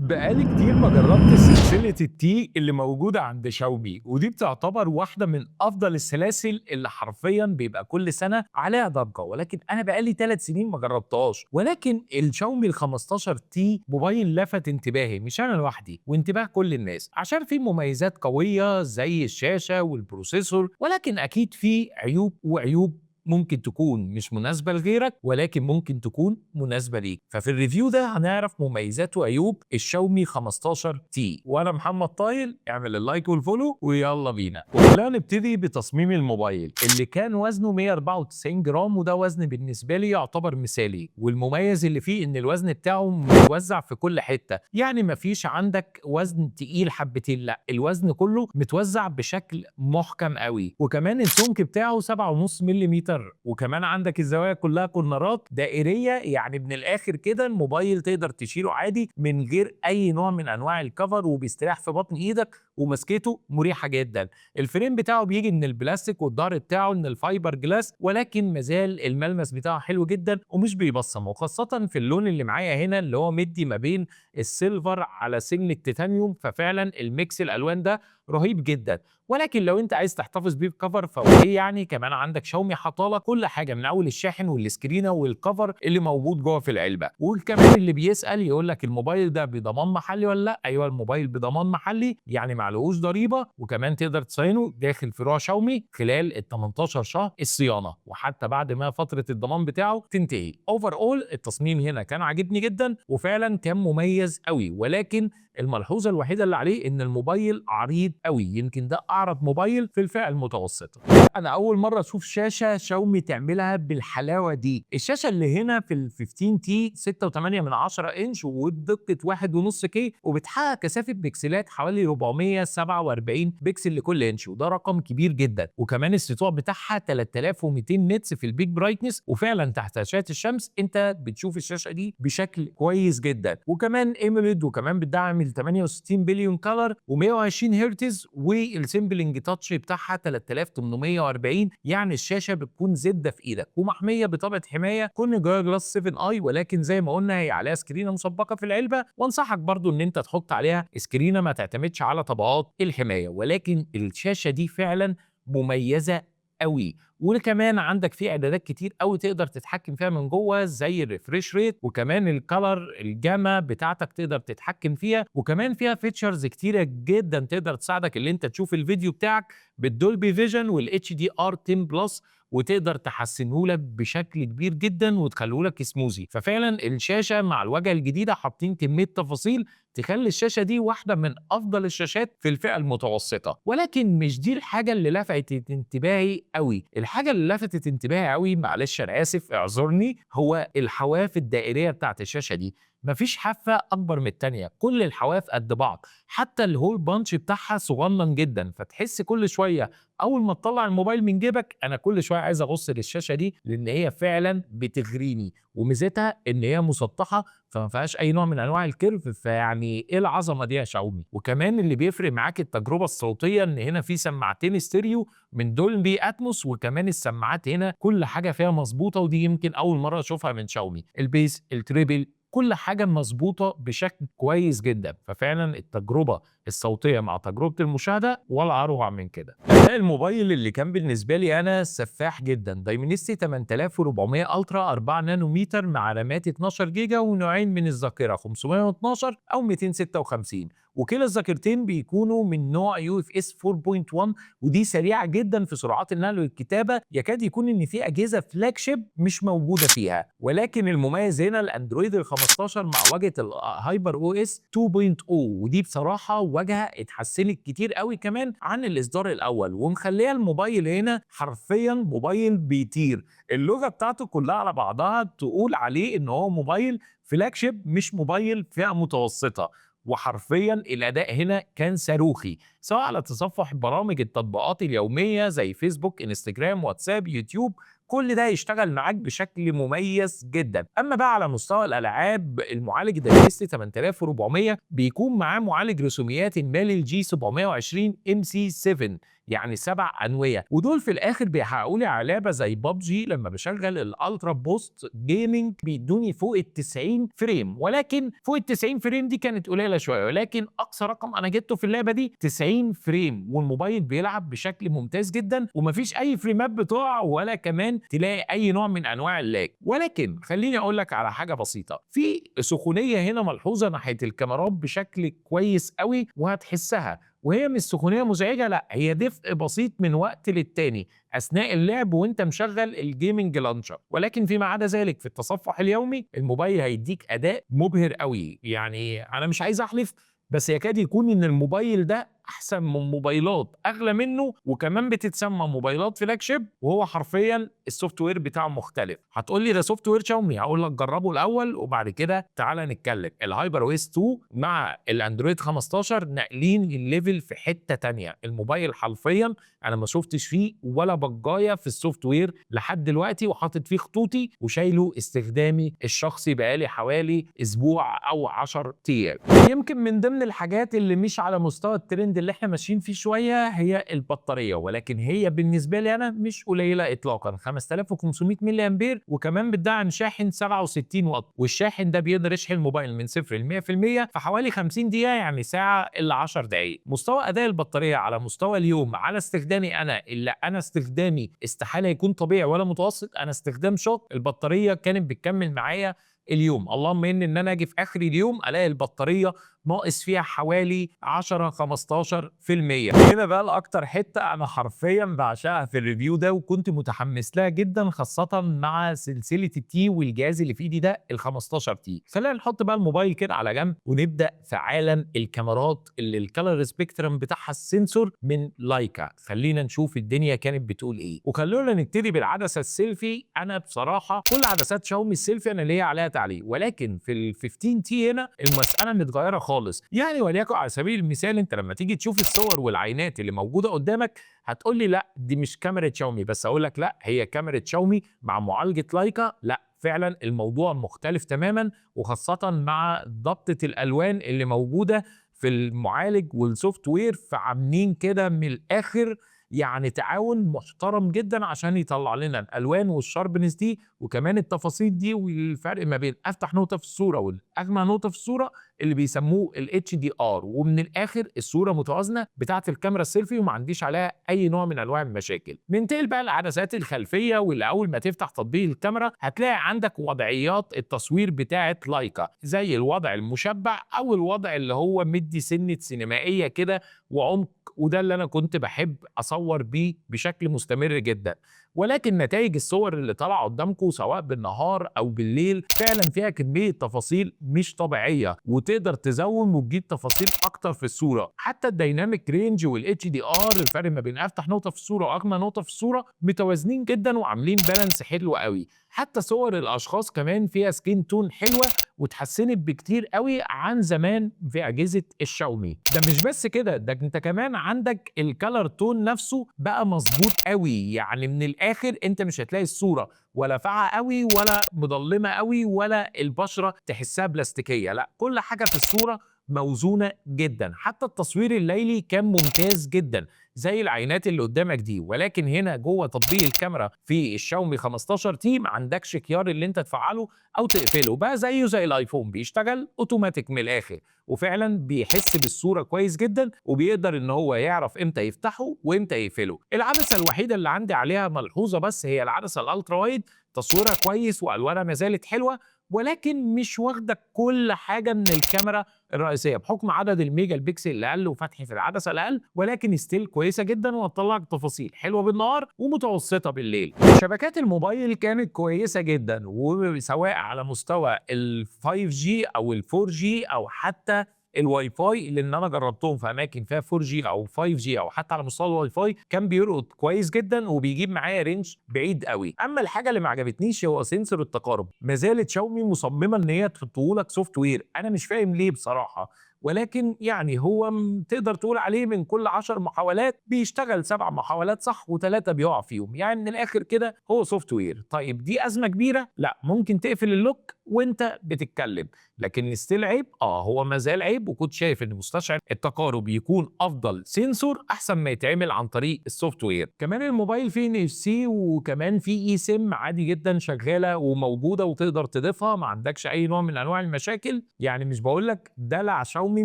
بقالي كتير ما جربت سلسلة التي اللي موجودة عند شاومي، ودي بتعتبر واحدة من أفضل السلاسل اللي حرفيا بيبقى كل سنة عليها ضجة، ولكن أنا بقالي 3 سنين ما جربتهاش. ولكن الشاومي ال 15 تي موبايل لفت انتباهي، مش أنا لوحدي وانتباه كل الناس، عشان فيه مميزات قوية زي الشاشة والبروسيسور، ولكن أكيد فيه عيوب وعيوب ممكن تكون مش مناسبة لغيرك ولكن ممكن تكون مناسبة ليك. ففي الريفيو ده هنعرف مميزات وعيوب الشاومي 15 تي. وانا محمد طايل، اعمل اللايك والفولو ويلا بينا. وخلينا نبتدي بتصميم الموبايل اللي كان وزنه 194 جرام، وده وزن بالنسبة لي يعتبر مثالي. والمميز اللي فيه ان الوزن بتاعه متوزع في كل حتة، يعني مفيش عندك وزن تقيل حبتين، لا الوزن كله متوزع بشكل محكم قوي. وكمان السمك بتاعه 7.5 ملم، وكمان عندك الزوايا كلها كورنرات دائريه، يعني من الاخر كده الموبايل تقدر تشيله عادي من غير اي نوع من انواع الكفر، وبيستريح في بطن ايدك ومسكته مريحه جدا. الفريم بتاعه بيجي من البلاستيك والظهر بتاعه من الفايبر جلاس، ولكن مازال الملمس بتاعه حلو جدا ومش بيبصم، وخاصه في اللون اللي معايا هنا اللي هو مدي ما بين السيلفر على سن التيتانيوم، ففعلا الميكس الالوان ده رهيب جدا. ولكن لو انت عايز تحتفظ بيه بكفر فاوكي، يعني كمان عندك شاومي حاطالك كل حاجه من اول الشاحن والسكرينه والكفر اللي موجود جوه في العلبه. وكمان اللي بيسال يقول لك الموبايل ده بضمان محلي ولا لا؟ ايوه الموبايل بضمان محلي، يعني معلهوش ضريبه، وكمان تقدر تصينه داخل فروع شاومي خلال ال 18 شهر الصيانه، وحتى بعد ما فتره الضمان بتاعه تنتهي. اوفر اول التصميم هنا كان عاجبني جدا وفعلا كان مميز قوي، ولكن الملحوظه الوحيده اللي عليه ان الموبايل عريض قوي، يمكن ده اعرض موبايل في الفئه المتوسطه. انا اول مره اشوف شاشه شاومي تعملها بالحلاوه دي. الشاشه اللي هنا في ال 15 تي 6.8 من 10 انش وبدقه 1.5 كي، وبتحقق كثافه بكسلات حوالي 447 بكسل لكل انش، وده رقم كبير جدا. وكمان السطوع بتاعها 3200 نيتس في البيك برايتنس، وفعلا تحت اشعه الشمس انت بتشوف الشاشه دي بشكل كويس جدا. وكمان ايموليد، وكمان بتدعم ال 68 بليون كلر و120 هرتز، والسيمبلنج تاتش بتاعها 3840، يعني الشاشه بتكون زبده في ايدك ومحميه بطبقه حمايه كون جوجل جلاس 7 اي، ولكن زي ما قلنا هي عليها سكرينه مسبقه في العلبه، وانصحك برضو ان انت تحط عليها سكرينه ما تعتمدش على طبقات الحمايه. ولكن الشاشه دي فعلا مميزه قوي. وكمان عندك فيه اعدادات كتير قوي تقدر تتحكم فيها من جوه، زي الريفريش ريت، وكمان الكالر الجاما بتاعتك تقدر تتحكم فيها، وكمان فيها فيتشرز كتيره جدا تقدر تساعدك ان انت تشوف الفيديو بتاعك بالدولبي فيجن والاتش دي ار 10 بلس، وتقدر تحسنه لك بشكل كبير جدا وتخليه لك سموزي. ففعلا الشاشه مع الواجهه الجديده حاطين كميه تفاصيل تخلي الشاشه دي واحده من افضل الشاشات في الفئه المتوسطه. ولكن مش دي الحاجه اللي لفتت انتباهي قوي. الحاجه اللي لفتت انتباهي قوي، معلش انا اسف اعذرني، هو الحواف الدائريه بتاعت الشاشه دي. مفيش حافه اكبر من التانيه، كل الحواف قد بعض، حتى الهول بانش بتاعها صغنن جدا، فتحس كل شويه اول ما تطلع الموبايل من جيبك انا كل شويه عايز ابص للشاشه دي، لان هي فعلا بتغريني. وميزتها ان هي مسطحه فما فيهاش اي نوع من انواع الكيرف، فيعني ايه العظمه دي يا شاومي. وكمان اللي بيفرق معاك التجربه الصوتيه، ان هنا في سماعتين ستيريو من دولبي اتموس، وكمان السماعات هنا كل حاجه فيها مظبوطه، ودي يمكن اول مره اشوفها من شاومي. البيس، التريبل، كل حاجه مظبوطه بشكل كويس جدا. ففعلا التجربه الصوتيه مع تجربه المشاهده ولا اروع من كده. اداء الموبايل اللي كان بالنسبه لي انا سفاح جدا، دايمنستي 8400 الترا 4 نانومتر مع رامات 12 جيجا ونوعين من الذاكره 512 او 256، وكلا الذاكرتين بيكونوا من نوع يو اف اس 4.1، ودي سريعه جدا في سرعات النقل والكتابه، يكاد يكون ان في اجهزه فلاج شيب مش موجوده فيها. ولكن المميز هنا الاندرويد ال 15 مع واجهه الهايبر او اس 2.0، ودي بصراحه واجهه اتحسنت كتير قوي كمان عن الاصدار الاول، ومخليه الموبايل هنا حرفيا موبايل بيطير. اللغه بتاعته كلها على بعضها تقول عليه ان هو موبايل فلاج شيب مش موبايل فئه متوسطه. وحرفيا الاداء هنا كان صاروخي، سواء على تصفح برامج التطبيقات اليوميه زي فيسبوك، انستجرام، واتساب، يوتيوب، كل ده هيشتغل معاك بشكل مميز جدا. اما بقى على مستوى الالعاب، المعالج داينستي 8400 بيكون معاه معالج رسوميات المال الجي 720 ام سي 7، يعني 7 انويه، ودول في الاخر بيحققوا لي على لعبه زي ببجي لما بشغل الالترا بوست جيمنج بيدوني فوق ال 90 فريم، ولكن فوق ال 90 فريم دي كانت قليله شويه، ولكن اقصى رقم انا جبته في اللعبه دي 90 فريم، والموبايل بيلعب بشكل ممتاز جدا ومفيش اي فريمات بتقع ولا كمان تلاقي اي نوع من انواع اللاج. ولكن خليني اقول لك على حاجه بسيطه، في سخونيه هنا ملحوظه ناحيه الكاميرات بشكل كويس قوي وهتحسها، وهي مش سخونيه مزعجه، لا هي دفء بسيط من وقت للتاني اثناء اللعب وانت مشغل الجيمنج لانشر. ولكن فيما عدا ذلك في التصفح اليومي الموبايل هيديك اداء مبهر قوي. يعني انا مش عايز احلف بس يكاد يكون ان الموبايل ده احسن من موبايلات اغلى منه وكمان بتتسمى موبايلات فلاج شيب، وهو حرفيا السوفت وير بتاعه مختلف. هتقول لي ده سوفت وير شاومي، هقول لك جربه الاول وبعد كده تعالى نتكلم. الهايبر او اس 2 مع الاندرويد 15 ناقلين الليفل في حته تانية. الموبايل حرفيا انا ما شفتش فيه ولا بجايه في السوفت وير لحد دلوقتي، وحاطط فيه خطوطي وشايله استخدامي الشخصي بقالي حوالي اسبوع او 10 ايام. يمكن من ضمن الحاجات اللي مش على مستوى الترند اللي احنا ماشيين فيه شويه هي البطاريه، ولكن هي بالنسبه لي انا مش قليله اطلاقا، 5500 ملي امبير، وكمان بتدعم شاحن 67 واط، والشاحن ده بيقدر يشحن الموبايل من 0 ل 100% في حوالي 50 دقيقه، يعني ساعه الا 10 دقائق. مستوى اداء البطاريه على مستوى اليوم على استخدامي انا، اللي انا استخدامي استحاله يكون طبيعي ولا متوسط، انا استخدام شاق البطاريه كانت بتكمل معايا اليوم، اللهم ان انا اجي في اخر اليوم الاقي البطاريه ناقص فيها حوالي 10-15%. هنا بقى الاكتر حته انا حرفيا بعشقها في الريفيو ده وكنت متحمس لها جدا، خاصه مع سلسله التي والجهاز اللي في ايدي ده ال 15 تي. خلينا نحط بقى الموبايل كده على جنب ونبدا في عالم الكاميرات اللي الكالر سبيكترم بتاعها السنسور من لايكا. خلينا نشوف الدنيا كانت بتقول ايه، وخلونا نبتدي بالعدسه السيلفي. انا بصراحه كل عدسات شاومي السيلفي انا ليا عليها تعليق، ولكن في ال 15 تي هنا المساله متغيره خالص. يعني وليكن على سبيل المثال انت لما تيجي تشوف الصور والعينات اللي موجوده قدامك هتقول لي لا دي مش كاميرا شاومي، بس اقول لك لا هي كاميرا شاومي مع معالجه لايكا. لا فعلا الموضوع مختلف تماما، وخاصه مع ضبطه الالوان اللي موجوده في المعالج والسوفت وير، فعاملين كده من الاخر يعني تعاون محترم جدا عشان يطلع لنا الالوان والشاربنس دي وكمان التفاصيل دي، والفرق ما بين افتح نقطه في الصوره والاغمى نقطه في الصوره اللي بيسموه الاتش دي ار. ومن الاخر الصوره متوازنه بتاعه الكاميرا السيلفي وما عنديش عليها اي نوع من انواع المشاكل. ننتقل بقى للعدسات الخلفيه، واللي اول ما تفتح تطبيق الكاميرا هتلاقي عندك وضعيات التصوير بتاعه لايكا، زي الوضع المشبع او الوضع اللي هو مدي سنه سينمائيه كده وعمق، وده اللي انا كنت بحب اصور بيه بشكل مستمر جدا. ولكن نتائج الصور اللي طالعه قدامكم سواء بالنهار او بالليل فعلا فيها كميه تفاصيل مش طبيعيه، وتقدر تزوم وتجيب تفاصيل اكتر في الصوره. حتى الديناميك رينج والاتش دي ار، الفرق ما بين افتح نقطه في الصوره واغمى نقطه في الصوره، متوازنين جدا وعاملين بالانس حلو قوي. حتى صور الاشخاص كمان فيها سكين تون حلوه واتحسنت بكتير قوي عن زمان في اجهزه الشاومي. ده مش بس كده، ده انت كمان عندك الكالر تون نفسه بقى مظبوط قوي. يعني من الاخر انت مش هتلاقي الصوره ولا فاقعه قوي ولا مظلمه قوي ولا البشره تحسها بلاستيكيه، لا كل حاجه في الصوره موزونه جدا. حتى التصوير الليلي كان ممتاز جدا زي العينات اللي قدامك دي. ولكن هنا جوه تطبيق الكاميرا في الشاومي 15 تي ما عندكش خيار اللي انت تفعله او تقفله، بقى زيه زي الايفون بيشتغل اوتوماتيك من الاخر، وفعلا بيحس بالصوره كويس جدا وبيقدر ان هو يعرف امتى يفتحه وامتى يقفله. العدسه الوحيده اللي عندي عليها ملحوظه بس هي العدسه الالترا وايد، تصويرها كويس والوانها ما زالت حلوه، ولكن مش واخده كل حاجه من الكاميرا الرئيسيه بحكم عدد الميجا البكسل اللي اقل وفتحي في العدسه الاقل، ولكن ستيل كويسه جدا وهتطلع لك تفاصيل حلوه بالنهار ومتوسطه بالليل. شبكات الموبايل كانت كويسه جدا، وسواء على مستوى ال 5G او ال 4G او حتى الواي فاي، لان انا جربتهم في اماكن فيها 4G او 5G او حتى على مستوى الواي فاي كان بيلقط كويس جدا وبيجيب معايا رينج بعيد قوي. اما الحاجه اللي ما عجبتنيش هو سنسور التقارب، ما زالت شاومي مصممه ان هي تحطه لك سوفت وير، انا مش فاهم ليه بصراحه. ولكن يعني هو تقدر تقول عليه من كل 10 محاولات بيشتغل 7 محاولات صح و3 بيقع فيهم، يعني من الآخر كده هو سوفت وير. طيب دي أزمة كبيرة؟ لأ، ممكن تقفل اللوك وأنت بتتكلم، لكن ستيل عيب؟ هو ما زال عيب، وكنت شايف إن مستشعر التقارب يكون أفضل سنسور أحسن ما يتعمل عن طريق السوفت وير. كمان الموبايل فيه NFC وكمان فيه eSIM عادي جدًا شغالة وموجودة وتقدر تضيفها، ما عندكش أي نوع من أنواع المشاكل، يعني مش باقول لك دلع شاومي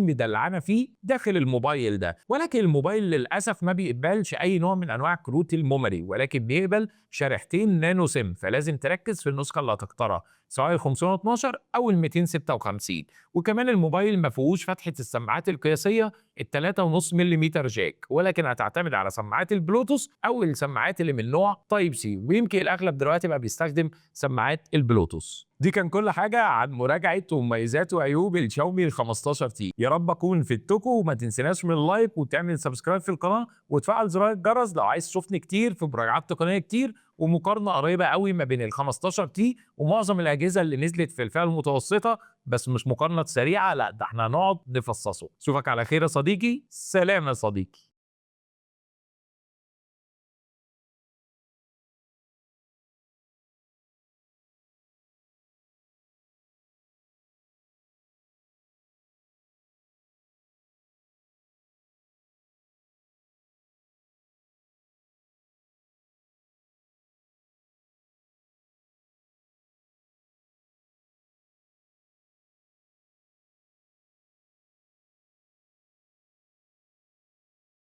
مدلعانا فيه داخل الموبايل ده، ولكن الموبايل للأسف ما بيقبلش أي نوع من أنواع كروت الميموري، ولكن بيقبل شريحتين نانو سيم، فلازم تركز في النسخة اللي هتختارها سواء ال 512 أو ال 256. وكمان الموبايل ما فيهوش فتحة السماعات القياسية ال 3.5 ملم جاك، ولكن هتعتمد على سماعات البلوتوث أو السماعات اللي من نوع تايب سي، ويمكن الأغلب دلوقتي بقى بيستخدم سماعات البلوتوث. دي كان كل حاجة عن مراجعة ومميزات وعيوب الشاومي ال 15 تي. يا رب أكون فدتكم، وما تنسيناش من اللايك وتعمل سبسكرايب في القناة وتفعل زرار الجرس لو عايز تشوفني كتير في مراجعات تقنية كتير ومقارنة قريبة قوي ما بين ال 15 تي ومعظم الأجهزة اللي نزلت في الفئة المتوسطة، بس مش مقارنة سريعة، لا ده احنا هنقعد نفصصه. اشوفك على خير يا صديقي، سلام يا صديقي.